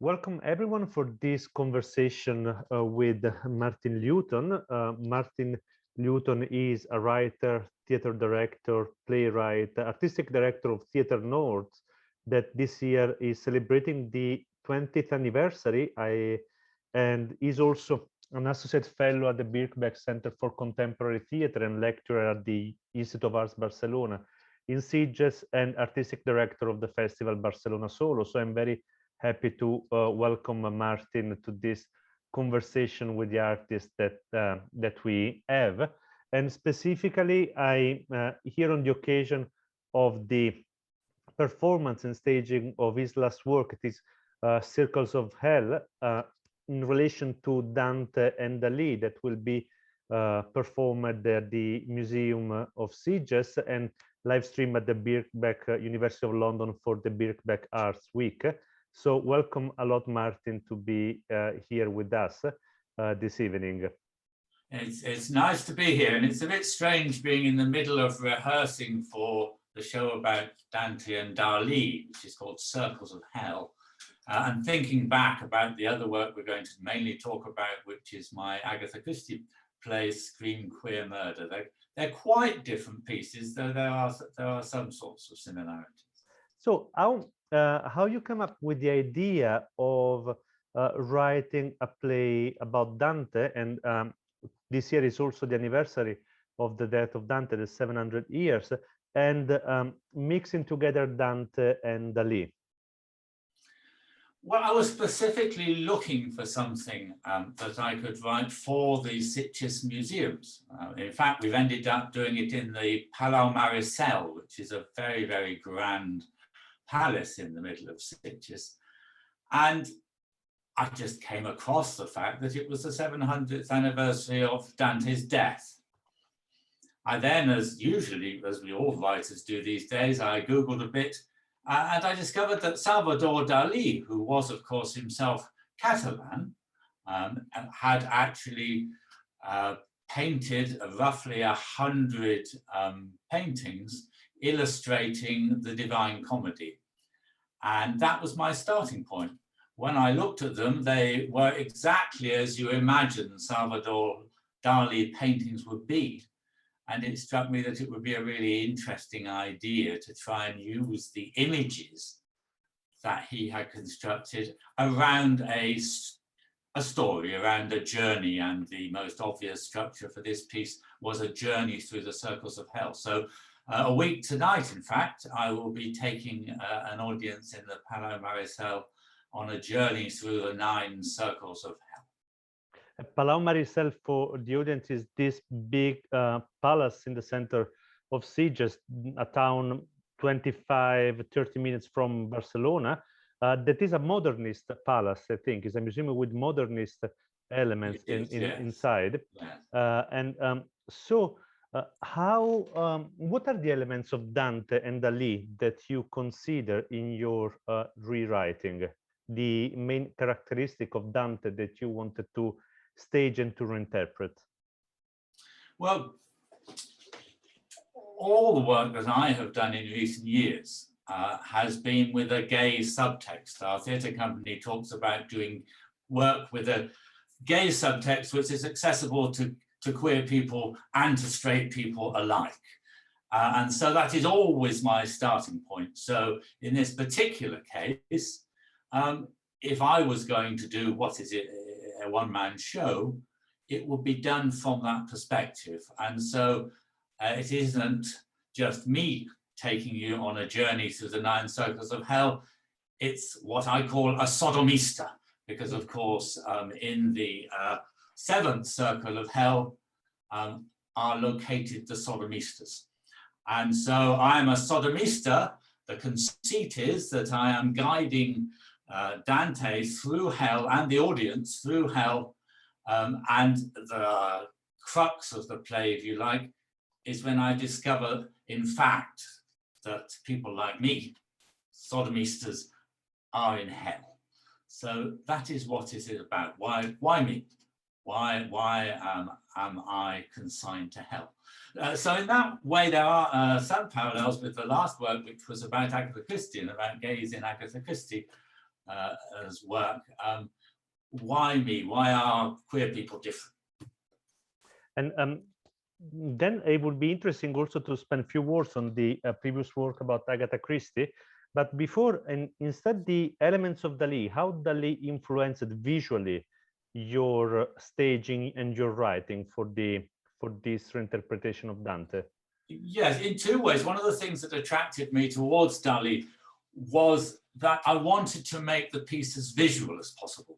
Welcome everyone for this conversation with Martin Lewton. Martin Lewton is a writer, theater director, playwright, artistic director of Theatre North that this year is celebrating the 20th anniversary and is also an associate fellow at the Birkbeck Center for Contemporary Theatre and lecturer at the Institute of Arts Barcelona in Sitges and artistic director of the festival Barcelona Solo. So I'm very happy to welcome Martin to this conversation with the artists that we have. And specifically, I here on the occasion of the performance and staging of his last work, it is Circles of Hell, in relation to Dante and Dalí, that will be performed at the Museum of Sitges and live streamed at the Birkbeck University of London for the Birkbeck Arts Week. So welcome a lot, Martin, to be here with us this evening. It's nice to be here, and it's a bit strange being in the middle of rehearsing for the show about Dante and Dalí, which is called Circles of Hell, and thinking back about the other work we're going to mainly talk about, which is my Agatha Christie play, Scream Queer Murder. They're quite different pieces, though there are some sorts of similarities. So how you come up with the idea of writing a play about Dante, and this year is also the anniversary of the death of Dante, the 700 years, and mixing together Dante and Dalí? Well, I was specifically looking for something that I could write for the Sitges museums. In fact, we've ended up doing it in the Palau Maricel, which is a very, very grand palace in the middle of Sitges, and I just came across the fact that it was the 700th anniversary of Dante's death. I then, as we all writers do these days, I Googled a bit, and I discovered that Salvador Dalí, who was of course himself Catalan, had actually painted roughly 100 paintings illustrating the Divine Comedy. And that was my starting point. When I looked at them, they were exactly as you imagine Salvador Dalí paintings would be. And it struck me that it would be a really interesting idea to try and use the images that he had constructed around a story, around a journey. And the most obvious structure for this piece was a journey through the circles of hell. So a week tonight, in fact, I will be taking an audience in the Palau Maricel on a journey through the 9 circles of hell. Palau Maricel, for the audience, is this big palace in the center of Sitges, a town 25-30 minutes from Barcelona. That is a modernist palace, I think. It's a museum with modernist elements inside. Yes. So what are the elements of Dante and Dalí that you consider in your rewriting? The main characteristic of Dante that you wanted to stage and to reinterpret? Well, all the work that I have done in recent years has been with a gay subtext. Our theatre company talks about doing work with a gay subtext which is accessible to queer people and to straight people alike. And so that is always my starting point. So in this particular case, if I was going to do, a one-man show, it would be done from that perspective. And so it isn't just me taking you on a journey through the 9 circles of hell. It's what I call a sodomista, because of course in the 7th circle of hell are located the sodomistas. And so I'm a sodomista. The conceit is that I am guiding Dante through hell and the audience through hell, and the crux of the play, if you like, is when I discover, in fact, that people like me, sodomistas, are in hell. So that is what it is about. Why me? Why am I consigned to hell? So in that way, there are some parallels with the last work, which was about Agatha Christie and about gays in Agatha Christie. as work. Why me? Why are queer people different? And then it would be interesting also to spend a few words on the previous work about Agatha Christie. But before, and instead, the elements of Dalí, how Dalí influenced visually your staging and your writing for this reinterpretation of Dante? Yes, in two ways. One of the things that attracted me towards Dalí was that I wanted to make the piece as visual as possible.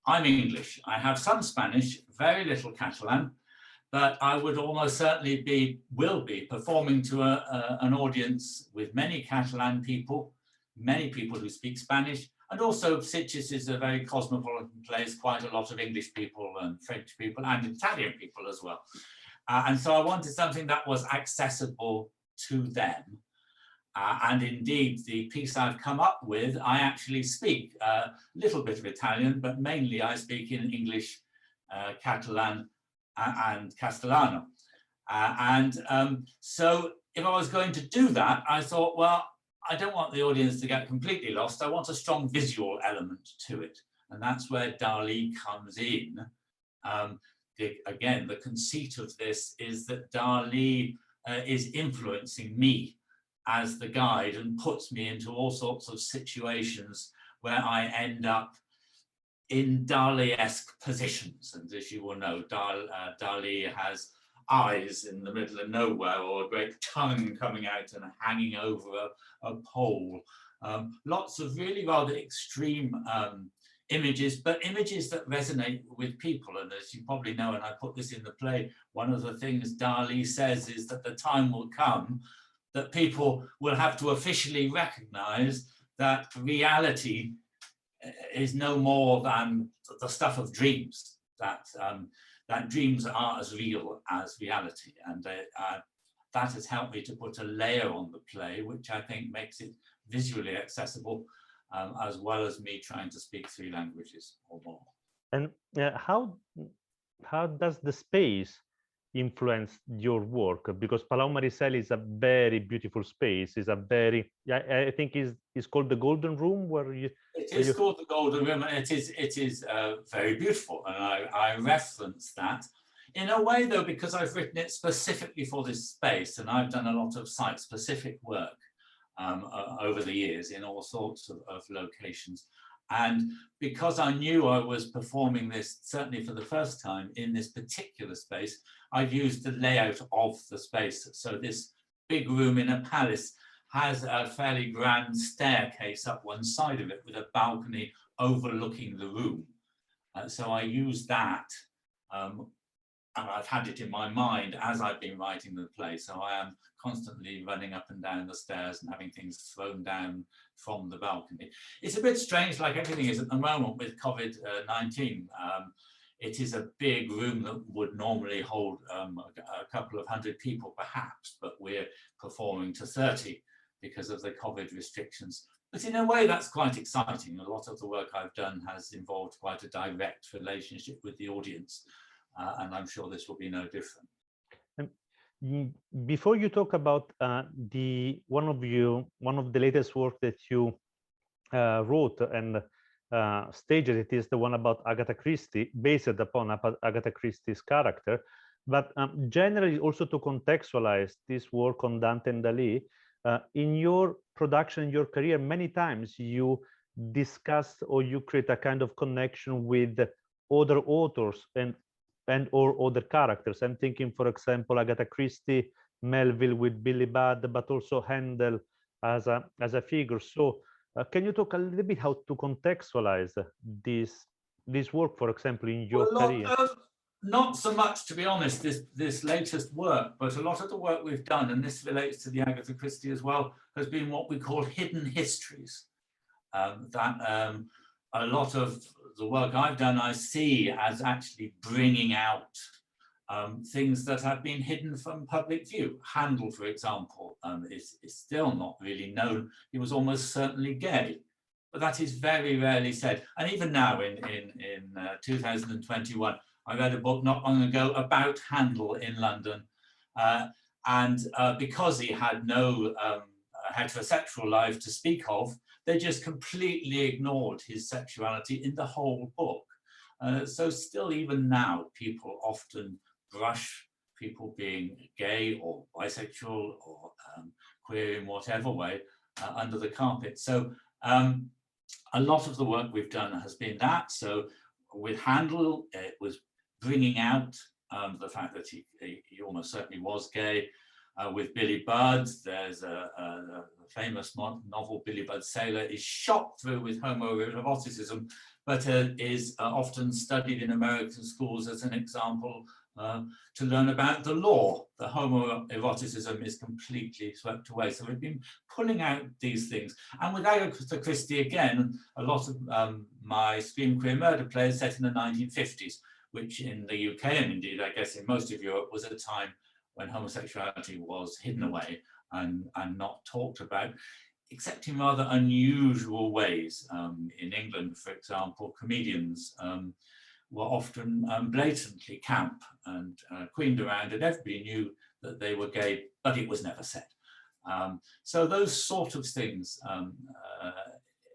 I'm English. I have some Spanish, very little Catalan, but I would almost certainly will be performing to an audience with many Catalan people, many people who speak Spanish, and also Sitges is a very cosmopolitan place, quite a lot of English people and French people and Italian people as well. And so I wanted something that was accessible to them. And indeed, the piece I've come up with, I actually speak a little bit of Italian, but mainly I speak in English, Catalan, and Castellano. So if I was going to do that, I thought, well, I don't want the audience to get completely lost. I want a strong visual element to it. And that's where Dalí comes in. Again, the conceit of this is that Dalí is influencing me as the guide and puts me into all sorts of situations where I end up in Dalí-esque positions. And as you will know, Dalí has eyes in the middle of nowhere, or a great tongue coming out and hanging over a pole. Lots of really rather extreme images, but images that resonate with people. And as you probably know, and I put this in the play, one of the things Dalí says is that the time will come that people will have to officially recognize that reality is no more than the stuff of dreams, that dreams are as real as reality. And that has helped me to put a layer on the play, which I think makes it visually accessible, as well as me trying to speak 3 languages or more. And how does the space influence your work? Because Palau Maricel is a very beautiful space. It's a very, I think it's called the Golden Room, where you. It is called the Golden Room, and it is very beautiful, and I reference that in a way, though, because I've written it specifically for this space, and I've done a lot of site-specific work over the years in all sorts of locations. And because I knew I was performing this, certainly for the first time, in this particular space, I've used the layout of the space. So this big room in a palace has a fairly grand staircase up one side of it with a balcony overlooking the room. So I use that, and I've had it in my mind as I've been writing the play. So I am constantly running up and down the stairs and having things thrown down from the balcony. It's a bit strange, like everything is at the moment with COVID-19. It is a big room that would normally hold a couple of hundred people perhaps, but we're performing to 30 because of the COVID restrictions. But in a way, that's quite exciting. A lot of the work I've done has involved quite a direct relationship with the audience, and I'm sure this will be no different. Before you talk about one of the latest work that you wrote and staged, it is the one about Agatha Christie, based upon Agatha Christie's character. But generally, also to contextualize this work on Dante and Dalí, in your production, in your career, many times you discuss or you create a kind of connection with other authors and or other characters. I'm thinking, for example, Agatha Christie, Melville with Billy Budd, but also Handel as a figure. So can you talk a little bit how to contextualize this work, for example, in your career? Not so much, to be honest, this latest work, but a lot of the work we've done, and this relates to the Agatha Christie as well, has been what we call hidden histories. A lot of the work I've done, I see as actually bringing out things that have been hidden from public view. Handel, for example, is still not really known. He was almost certainly gay, but that is very rarely said. And even now in 2021, I read a book not long ago about Handel in London, and because he had no a heterosexual life to speak of. They just completely ignored his sexuality in the whole book. So still even now, people often brush people being gay or bisexual or queer in whatever way under the carpet. So a lot of the work we've done has been that. So with Handel, it was bringing out the fact that he almost certainly was gay. With Billy Budd, there's a famous novel, Billy Budd's Sailor, is shot through with homoeroticism, but is often studied in American schools as an example to learn about the law. The homoeroticism is completely swept away. So we've been pulling out these things. And with Agatha Christie, again, a lot of my Scream Queer Murder plays set in the 1950s, which in the UK, and indeed, I guess in most of Europe, was a time when homosexuality was hidden away and not talked about, except in rather unusual ways. In England, for example, comedians were often blatantly camp and queened around, and everybody knew that they were gay, but it was never said. So those sort of things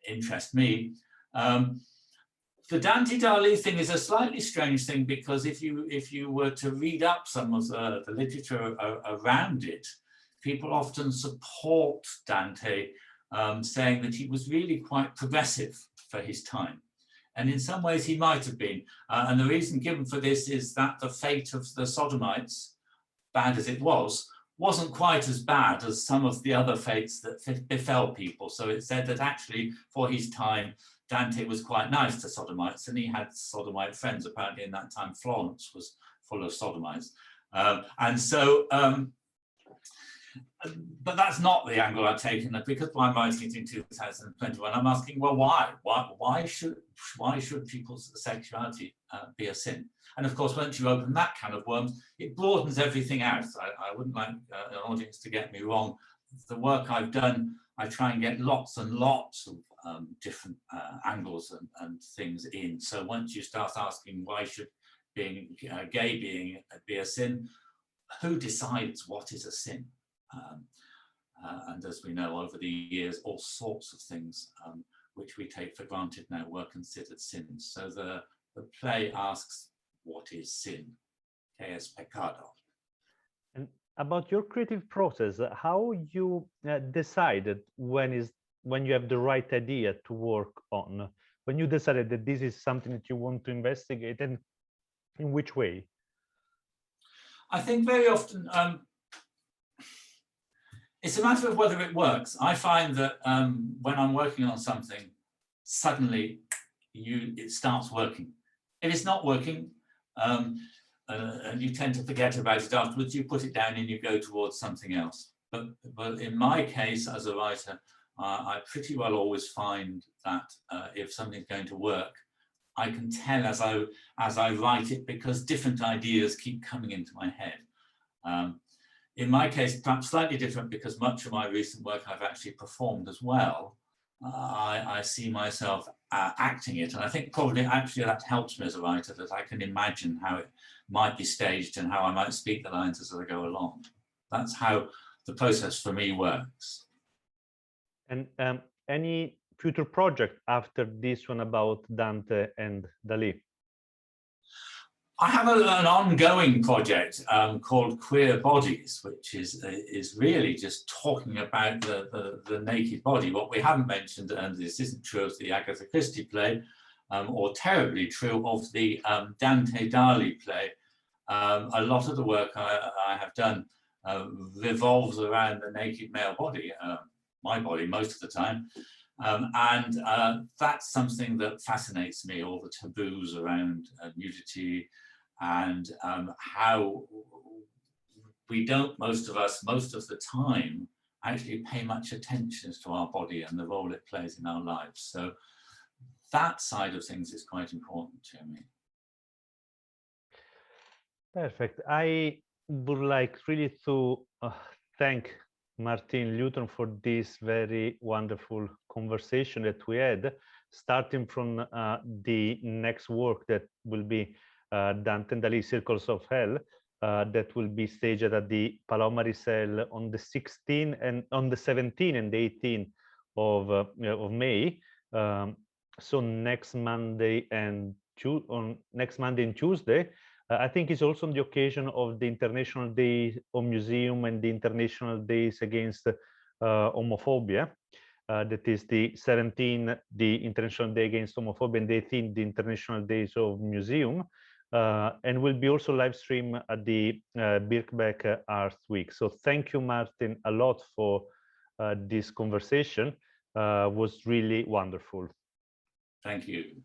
interest me. The Dante Dalí thing is a slightly strange thing, because if you were to read up some of the literature around it, people often support Dante, saying that he was really quite progressive for his time. And in some ways he might have been. And the reason given for this is that the fate of the Sodomites, bad as it was, wasn't quite as bad as some of the other fates that befell people. So it said that actually for his time, Dante was quite nice to Sodomites, and he had Sodomite friends. Apparently in that time, Florence was full of Sodomites. And so, but that's not the angle I've taken, because I'm writing it in 2021. I'm asking, well, why? Why should people's sexuality be a sin? And of course, once you open that can of worms, it broadens everything out. I wouldn't like an audience to get me wrong. The work I've done, I try and get lots and lots of different angles and things in. So once you start asking why should being gay be a sin, who decides what is a sin? And as we know, over the years, all sorts of things which we take for granted now were considered sins. So the play asks, what is sin? ¿Qué es pecado? And about your creative process, how you decided when you have the right idea to work on, when you decided that this is something that you want to investigate, and in which way? I think very often it's a matter of whether it works. I find that when I'm working on something, suddenly it starts working. If it's not working, and you tend to forget about it afterwards, you put it down and you go towards something else. But in my case as a writer, I pretty well always find that if something's going to work, I can tell as I write it, because different ideas keep coming into my head. In my case, perhaps slightly different, because much of my recent work I've actually performed as well. I see myself acting it, and I think probably actually that helps me as a writer, that I can imagine how it might be staged and how I might speak the lines as I go along. That's how the process for me works. And any future project after this one about Dante and Dalí? I have an ongoing project called Queer Bodies, which is really just talking about the naked body. What we haven't mentioned, and this isn't true of the Agatha Christie play, or terribly true of the Dante Dalí play, a lot of the work I have done revolves around the naked male body, my body most of the time. And that's something that fascinates me, all the taboos around nudity, and how we don't, most of us, most of the time, actually pay much attention to our body and the role it plays in our lives. So that side of things is quite important to me. Perfect. I would like really to thank Martin Lewton for this very wonderful conversation that we had, starting from the next work that will be Dante and Dalí, Circles of Hell. that will be staged at the Palau Maricel on the 16th and on the 17th and the 18th of May. So next Monday and Tuesday. I think it's also on the occasion of the International Day of Museum and the International Days Against Homophobia. That is the 17th, the International Day Against Homophobia, and the 18th, the International Days of Museum. And will be also live stream at the Birkbeck Arts Week. So thank you, Martin, a lot for this conversation. Was really wonderful. Thank you.